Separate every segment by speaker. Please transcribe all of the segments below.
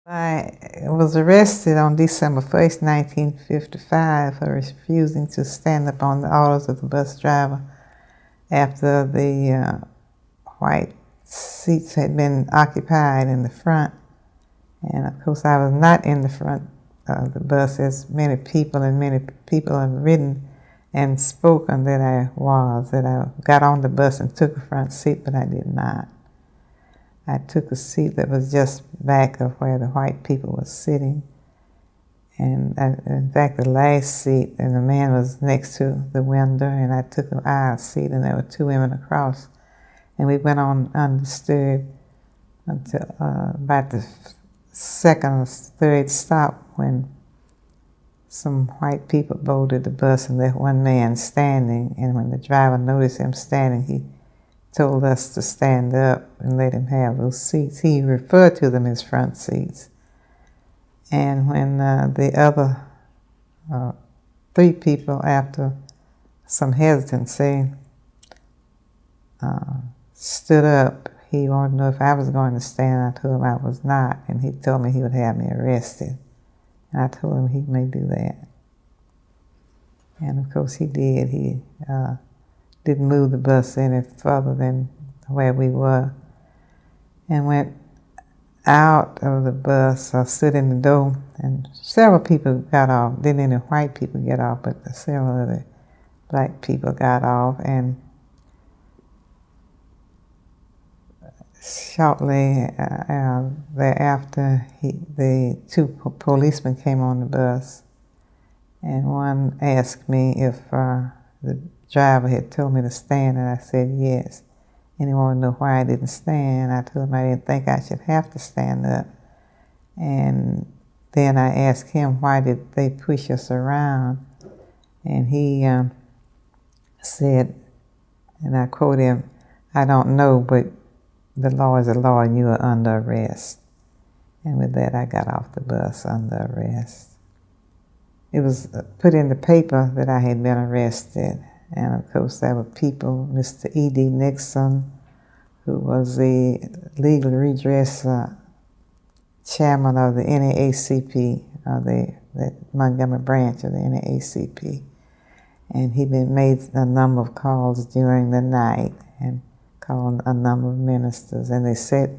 Speaker 1: I was arrested on December 1st, 1955 for refusing to stand up on the orders of the bus driver after the white seats had been occupied in the front. And of course I was not in the front of the bus as many people have written and spoken that I got on the bus and took a front seat, but I did not. I took a seat that was just back of where the white people were sitting. And in fact, the last seat, and the man was next to the window, and I took an aisle seat, and there were two women across. And we went on undisturbed until about the second or third stop when some white people boarded the bus and left one man standing. And when the driver noticed him standing, he told us to stand up and let him have those seats. He referred to them as front seats. And when the other three people, after some hesitancy, stood up, he wanted to know if I was going to stand. I told him I was not, and he told me he would have me arrested. And I told him he may do that. And of course he did. He didn't move the bus any further than where we were, and went out of the bus, stood in the door, and several people got off. Didn't any white people get off, but several of the black people got off, and shortly thereafter, the two policemen came on the bus, and one asked me if the driver had told me to stand, and I said yes. And he wanted to know why I didn't stand. I told him I didn't think I should have to stand up. And then I asked him, why did they push us around? And he said, and I quote him, "I don't know, but the law is the law and you are under arrest." And with that, I got off the bus under arrest. It was put in the paper that I had been arrested. And of course, there were people, Mr. E.D. Nixon, who was the legal redress chairman of the NAACP, the Montgomery branch of the NAACP. And he made a number of calls during the night and called a number of ministers. And they set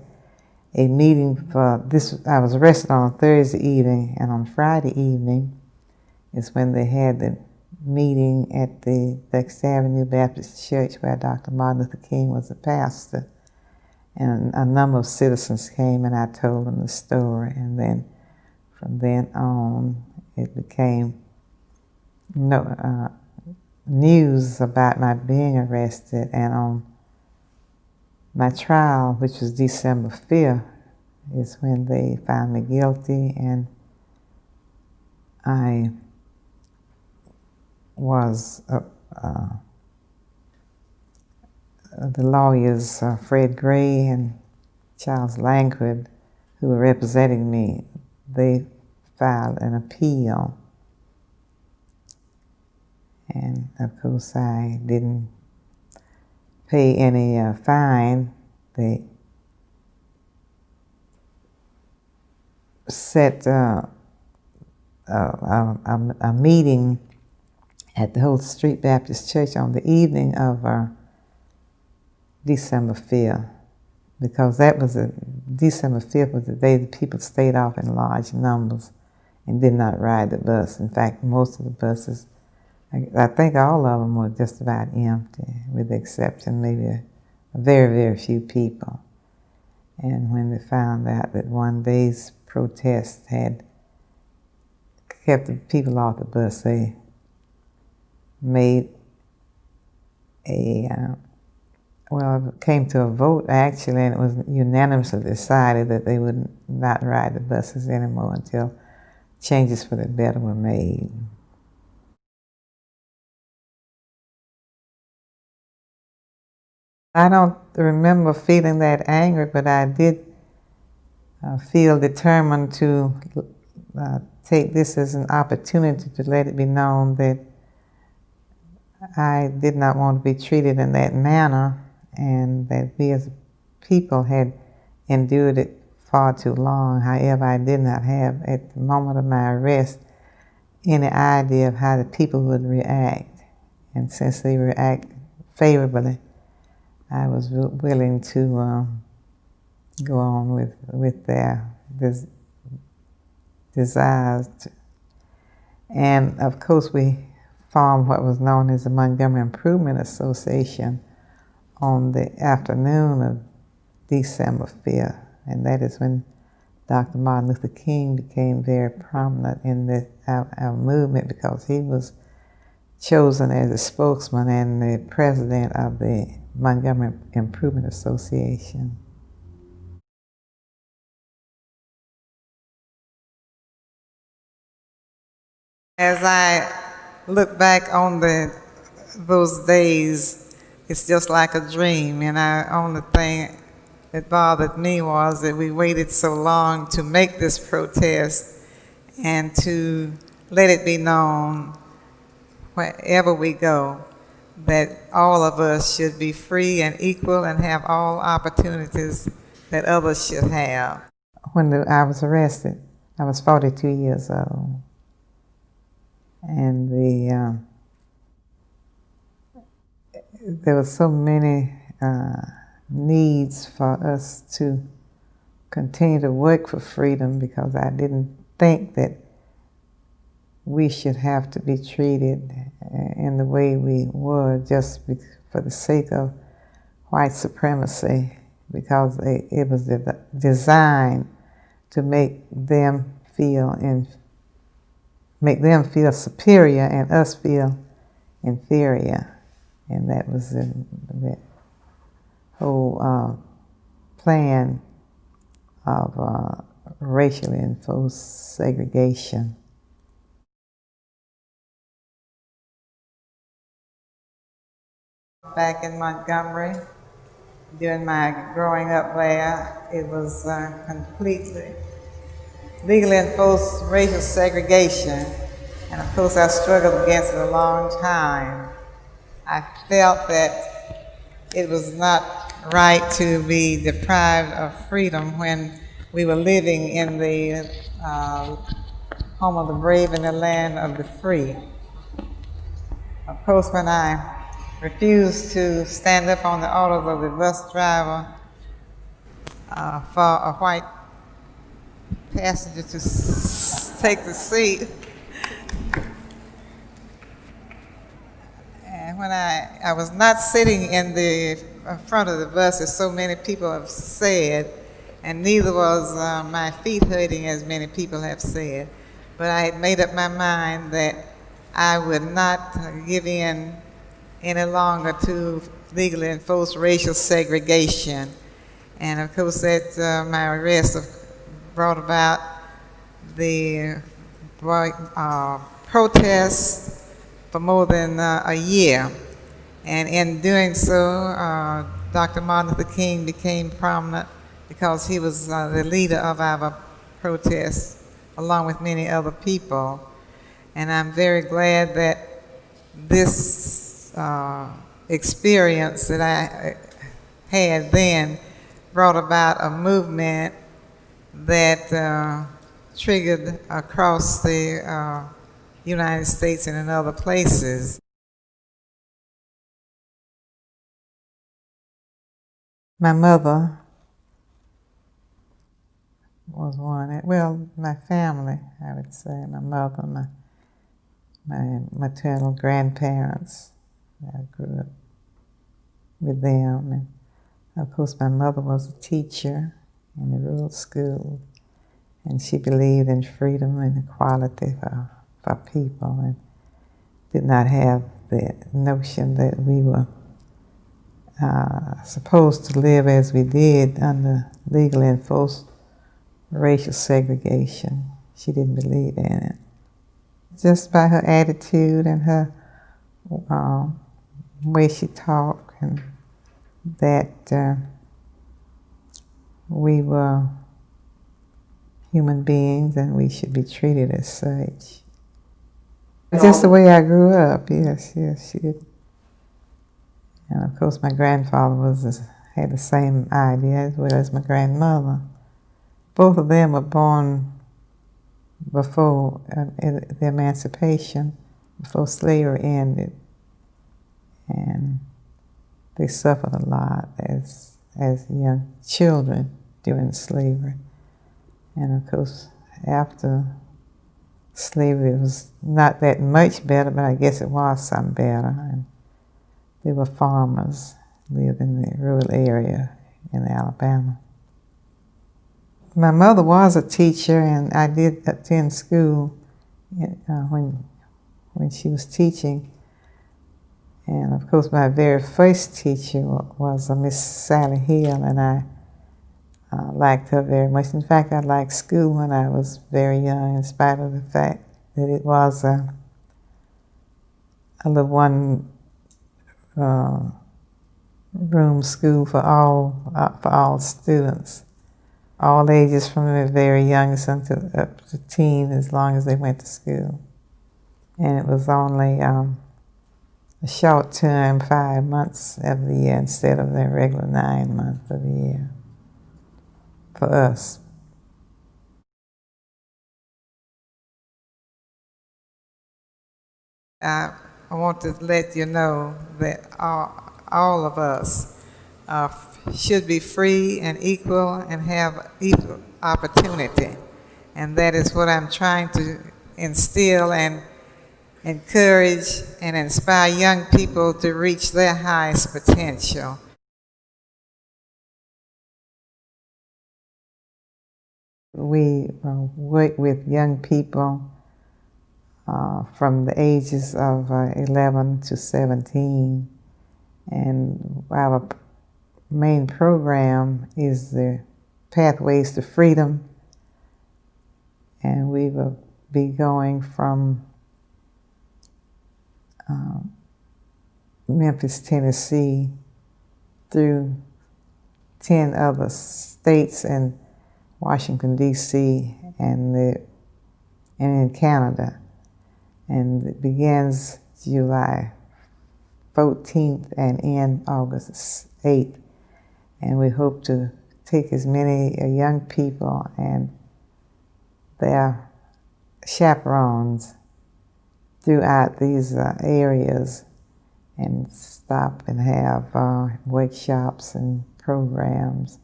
Speaker 1: a meeting for this. I was arrested on a Thursday evening, and on Friday evening is when they had the meeting at the Dexter Avenue Baptist Church where Dr. Martin Luther King was the pastor. And a number of citizens came, and I told them the story. And then from then on, it became news about my being arrested. And on my trial, which was December 5th, is when they found me guilty, and I was the lawyers Fred Gray and Charles Langford, who were representing me, they filed an appeal. And of course I didn't pay any fine. They set a meeting at the Holt Street Baptist Church on the evening of December 5th, because December 5th was the day that people stayed off in large numbers and did not ride the bus. In fact, most of the buses, I think all of them were just about empty, with the exception maybe a very, very few people. And when they found out that one day's protest had kept the people off the bus, they made it came to a vote actually, and it was unanimously decided that they would not ride the buses anymore until changes for the better were made. I don't remember feeling that angry, but I did feel determined to take this as an opportunity to let it be known that I did not want to be treated in that manner, and that we as people had endured it far too long. However, I did not have, at the moment of my arrest, any idea of how the people would react. And since they react favorably, I was willing to go on with their desires. And of course, we formed what was known as the Montgomery Improvement Association on the afternoon of December 5th. And that is when Dr. Martin Luther King became very prominent in our movement, because he was chosen as a spokesman and the president of the Montgomery Improvement Association. As I look back on those days, it's just like a dream, and the only thing that bothered me was that we waited so long to make this protest and to let it be known wherever we go that all of us should be free and equal and have all opportunities that others should have. When I was arrested, I was 42 years old. And there were so many needs for us to continue to work for freedom, because I didn't think that we should have to be treated in the way we were just for the sake of white supremacy, because it was designed to make them feel superior and us feel inferior. And that was the whole plan of racially enforced segregation. Back in Montgomery, during my growing up there, it was completely legally enforced racial segregation, and of course I struggled against it a long time. I felt that it was not right to be deprived of freedom when we were living in the home of the brave and the land of the free. Of course, when I refused to stand up on the orders of the bus driver for a white passenger to take the seat, and when I was not sitting in the front of the bus, as so many people have said, and neither was my feet hurting, as many people have said, but I had made up my mind that I would not give in any longer to legally enforced racial segregation. And of course, that my arrest brought about the protests for more than a year. And in doing so, Dr. Martin Luther King became prominent because he was the leader of our protests, along with many other people. And I'm very glad that this experience that I had then brought about a movement that triggered across the United States and in other places. My mother was one, well, my family, I would say, my mother, my maternal grandparents. I grew up with them, and of course my mother was a teacher in the rural school, and she believed in freedom and equality for people, and did not have the notion that we were supposed to live as we did under legally enforced racial segregation. She didn't believe in it. Just by her attitude and her way she talked, and that we were human beings and we should be treated as such. Just the way I grew up, yes, she did. And of course my grandfather had the same idea as well as my grandmother. both of them were born before the emancipation, before slavery ended, and they suffered a lot as young children during slavery. And of course, after slavery, it was not that much better, but I guess it was some better. And they were farmers, lived in the rural area in Alabama. My mother was a teacher, and I did attend school when she was teaching. And of course, my very first teacher was Miss Sally Hill, and I liked her very much. In fact, I liked school when I was very young, in spite of the fact that it was a little one-room school for all students, all ages from the very youngest until up to teen, as long as they went to school. And it was only a short term, 5 months of the year instead of the regular 9 months of the year for us. I want to let you know that all of us should be free and equal and have equal opportunity. And that is what I'm trying to instill and encourage and inspire young people to reach their highest potential. We work with young people from the ages of 11 to 17, and our main program is the Pathways to Freedom, and we will be going from Memphis, Tennessee through 10 other states and Washington, D.C., and in Canada. And it begins July 14th and ends August 8th. And we hope to take as many young people and their chaperones throughout these areas and stop and have workshops and programs.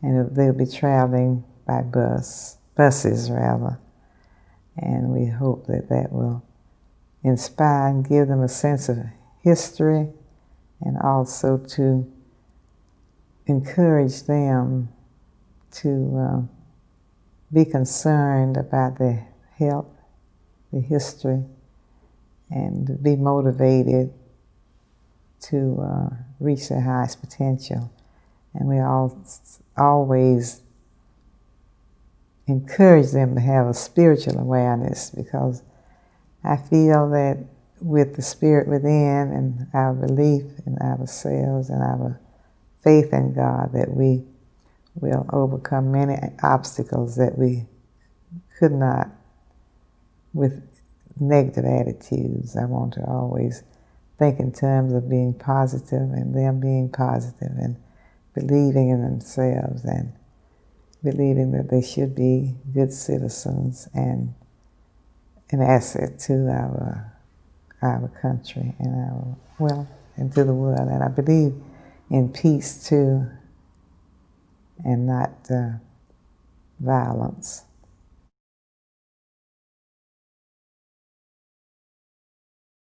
Speaker 1: And they'll be traveling by buses rather. And we hope that will inspire and give them a sense of history, and also to encourage them to be concerned about their health, the history, and to be motivated to reach their highest potential. And we always encourage them to have a spiritual awareness, because I feel that with the spirit within and our belief in ourselves and our faith in God, that we will overcome many obstacles that we could not with negative attitudes. I want to always think in terms of being positive and them being positive and believing in themselves and believing that they should be good citizens and an asset to our country and and to the world. And I believe in peace too, and not violence.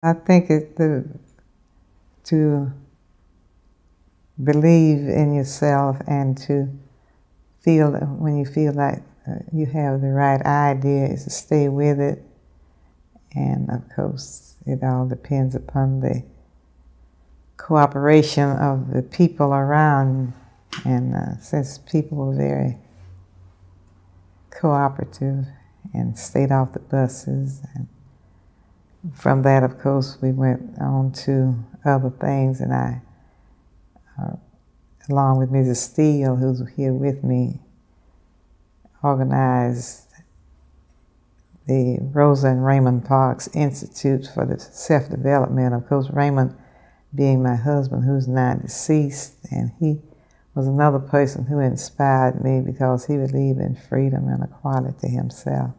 Speaker 1: I think to believe in yourself and to feel that when you feel like you have the right idea, is to stay with it. And of course, it all depends upon the cooperation of the people around. And since people were very cooperative and stayed off the buses, and from that, of course, we went on to other things. And I, along with Mrs. Steele, who's here with me, organized the Rosa and Raymond Parks Institute for the Self-Development. Of course, Raymond being my husband, who's now deceased, and he was another person who inspired me because he believed in freedom and equality himself.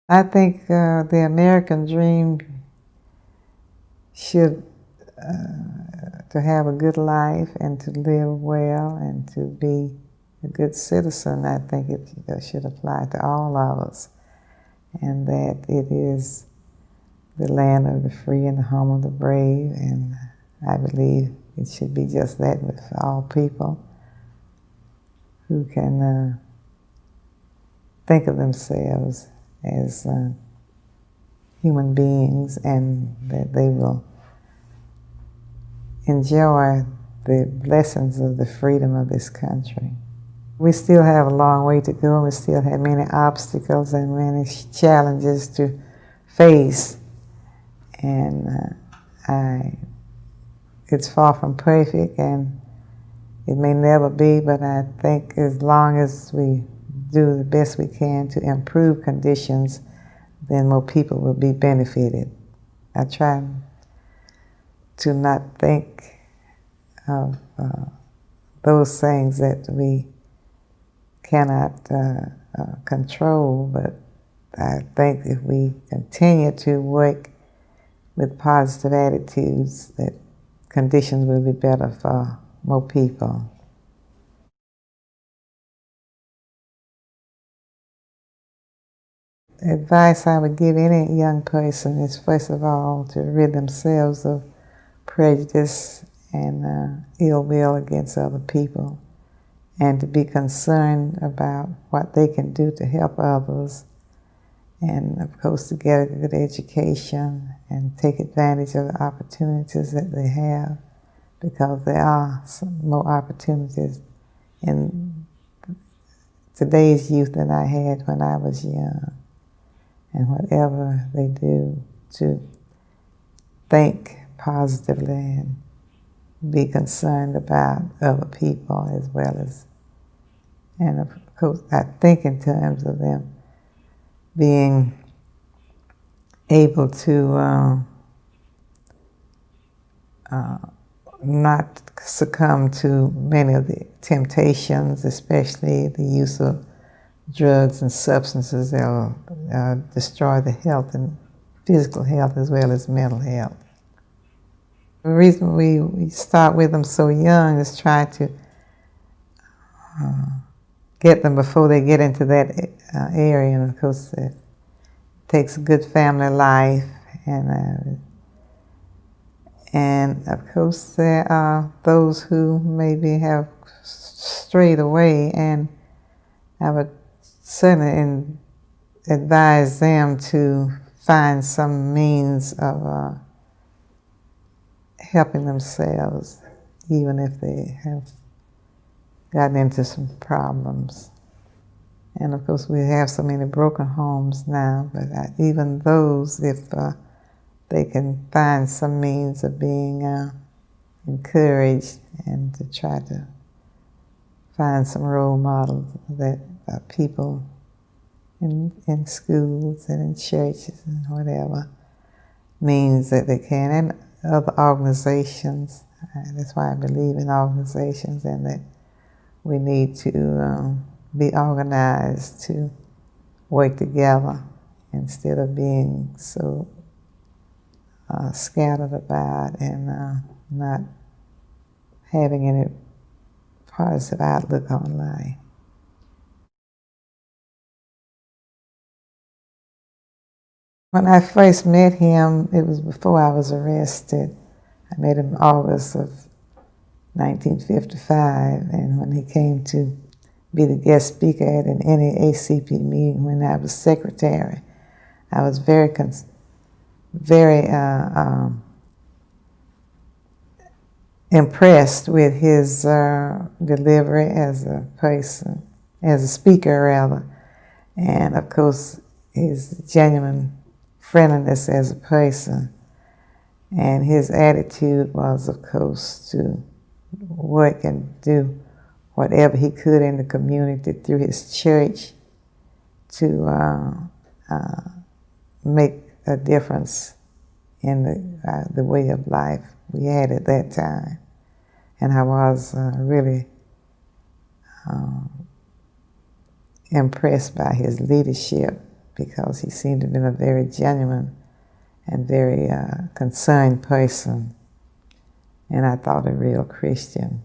Speaker 1: I think the American dream should to have a good life and to live well and to be a good citizen. I think it should apply to all of us, and that it is the land of the free and the home of the brave, and I believe it should be just that with all people who can think of themselves as human beings, and that they will enjoy the blessings of the freedom of this country. We still have a long way to go, and we still have many obstacles and many challenges to face, and it's far from perfect, and it may never be, but I think as long as we do the best we can to improve conditions, then more people will be benefited. I try to not think of those things that we cannot control, but I think if we continue to work with positive attitudes, that conditions will be better for more people. Advice I would give any young person is, first of all, to rid themselves of prejudice and ill will against other people, and to be concerned about what they can do to help others, and of course to get a good education and take advantage of the opportunities that they have, because there are some more opportunities in today's youth than I had when I was young. And whatever they do, to think positively and be concerned about other people as well as, and of course I think in terms of them being able to not succumb to many of the temptations, especially the use of drugs and substances that will destroy the health and physical health as well as mental health. The reason we start with them so young is try to get them before they get into that area, and of course it takes a good family life, and of course there are those who maybe have strayed away, and I would certainly advise them to find some means of helping themselves, even if they have gotten into some problems. And of course we have so many broken homes now, but even those, if they can find some means of being encouraged, and to try to find some role models that people in schools and in churches and whatever means that they can, and other organizations. That's why I believe in organizations, and that we need to be organized to work together instead of being so scattered about and not having any positive outlook on life. When I first met him, it was before I was arrested. I met him in August of 1955, and when he came to be the guest speaker at an NAACP meeting when I was secretary, I was very impressed with his delivery as a person, as a speaker rather, and of course his genuine friendliness as a person. And his attitude was, of course, to work and do whatever he could in the community through his church to make a difference in the way of life we had at that time. And I was really impressed by his leadership, because he seemed to have been a very genuine and very concerned person, and I thought a real Christian.